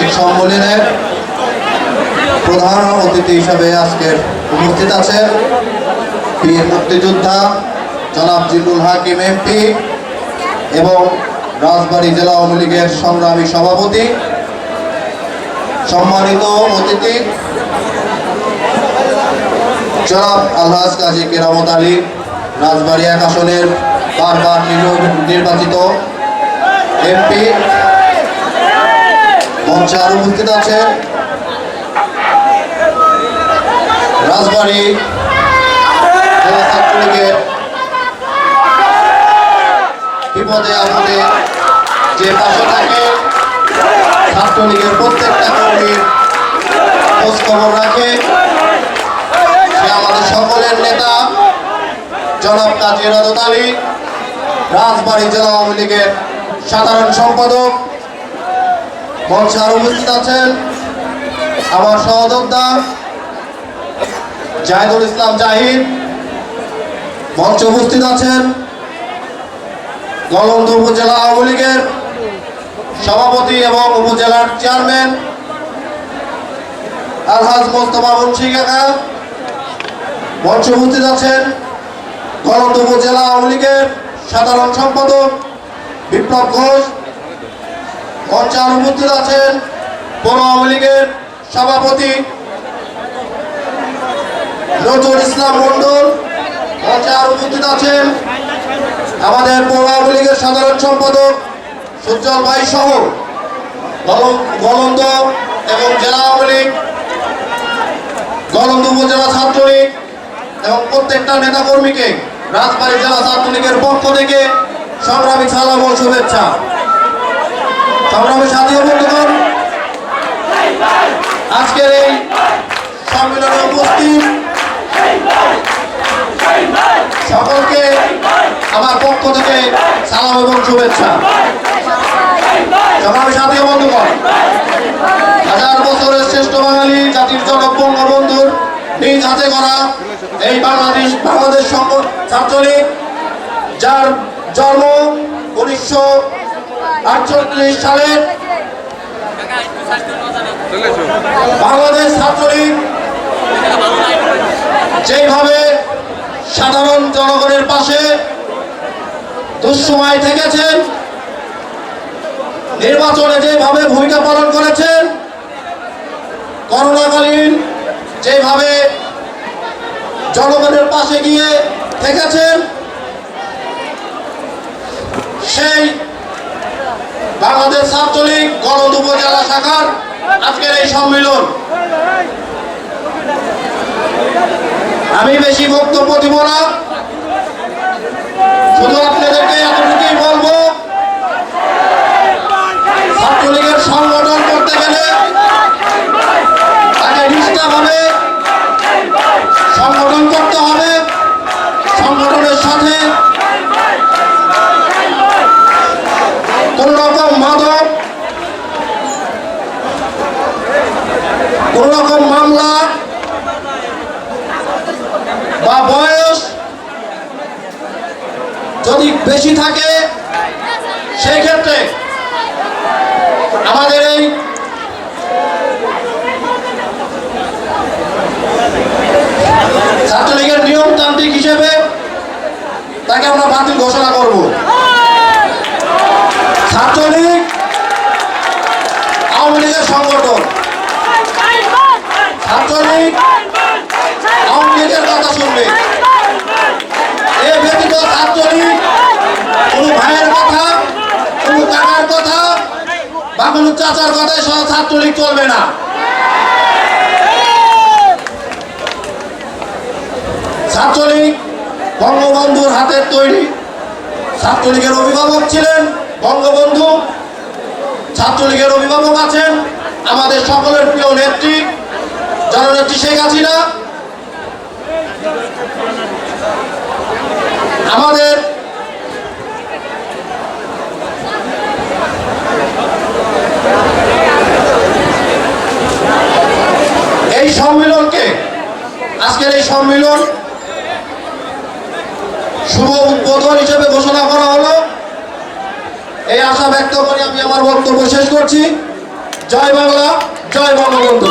বার্ষিক সম্মেলনের প্রধান অতিথি হিসাবে আজকের উপস্থিত আছেন বীর মুক্তিযোদ্ধা জনাব জিল্লুল হাকিম এমপি এবং রাজবাড়ী জেলা আওয়ামী লীগের সংগ্রামী সভাপতি। সম্মানিত অতিথি জনাব আলহাজ কাজী কেরামত আলী, রাজবাড়ী 1 আসনের বারবার নির্বাচিত এমপি। মঞ্চে আরো উপস্থিত আছেন রাজবাড়ী জেলা ছাত্রলীগের বিপদে আপদে যে পাশে থাকে, ছাত্রলীগের প্রত্যেকটা কর্মীর খোঁজ খবর রাখে, সে আমাদের সকলের নেতা জনাব কাজী রাজত আলী, রাজবাড়ী জেলা আওয়ামী লীগের সাধারণ সম্পাদক। মঞ্চে আরো উপস্থিত আছেন আমার সহযোদ্ধা জাহিদুল ইসলাম জাহিদ। মঞ্চে উপস্থিত আছেন গলন্দ উপজেলা আওয়ামী লীগের সভাপতি এবং উপজেলার চেয়ারম্যান আলহাজ মোস্তফা মুন্সি কাকা। মঞ্চে উপস্থিত আছেন গলন্দ উপজেলা আওয়ামী লীগের সাধারণ সম্পাদক বিপ্লব ঘোষ। মঞ্চে আরো উপস্থিত আছেন পৌর আওয়ামী লীগের সভাপতি নজরুল ইসলাম মন্ডল। মঞ্চে আরো উপস্থিত আছেন আমাদের পৌর আওয়ামী লীগের সাধারণ সম্পাদক সুজ্জ্বল ভাই সহ গলন্দ এবং জেলা আওয়ামী লীগ, গলন্দ উপজেলা ছাত্রলীগ এবং প্রত্যেকটা নেতাকর্মীকে রাজবাড়ী জেলা ছাত্রলীগের পক্ষ থেকে সংগ্রামী সালাম ও শুভেচ্ছা। সংগ্রামী সাথী ও বন্ধুগণ, আজকের এই সম্মেলনে উপস্থিত সকলকে আমার পক্ষ থেকে সালাম এবং শুভেচ্ছা। সংগ্রামী সাথী ও বন্ধুগণ, 1000 বছরের শ্রেষ্ঠ বাঙালি জাতির জনক বঙ্গবন্ধুর নিজ হাতে করা এই বাংলাদেশ ছাত্রলীগ, যার জন্ম 1948 সালে, বাংলাদেশ ছাত্রলীগ যেভাবে সাধারণ জনগণের পাশে দুঃসময় থেকেছেন, নির্বাচনে যেভাবে ভূমিকা পালন করেছেন, করোনাকালীন যেভাবে জনগণের পাশে গিয়ে থেকেছেন, সেই বাংলাদেশ ছাত্রলীগ গলন্দ উপজেলা শাখার আজকের এই সম্মেলন। আমি বেশি বক্তব্য দিব না, শুধু আপনাদেরকে এতটুকুই বলবো, ছাত্রলীগের সংগঠন করতে গেলে তাকে নিষ্ঠাভাবে সংগঠন করতে হবে। সংগঠনের সাথে কোন রকম মাদক, কোন রকম মামলা বা বয়স যদি বেশি থাকে, সেই ক্ষেত্রে আমাদের এই ছাত্রলীগের নিয়মতান্ত্রিক হিসেবে তাকে আমরা বাতিল ঘোষণা করব। ছাত্রলীগ আওয়ামী লীগের সংগঠন, ছাত্রলীগ আওয়ামী লীগের কথা শুনবে। এ ব্যতীত ছাত্রলীগ কোন ভাইয়ের কথা, কোন কাকার কথা বা কোন চাচার কথায় সহ ছাত্রলীগ চলবে না। ছাত্রলীগ বঙ্গবন্ধুর হাতের তৈরি। ছাত্রলীগের অভিভাবক ছিলেন বঙ্গবন্ধু, ছাত্রলীগের অভিভাবক আছেন আমাদের সকলের প্রিয় নেত্রী জননেত্রী শেখ হাসিনা। আমাদের এই সম্মেলনকে, আজকের এই সম্মেলন শুভ উদ্বোধন হিসেবে ঘোষণা করা হলো। এই আশা ব্যক্ত করে আমি আমার বক্তব্য শেষ করছি। জয় বাংলা, জয় বঙ্গবন্ধু।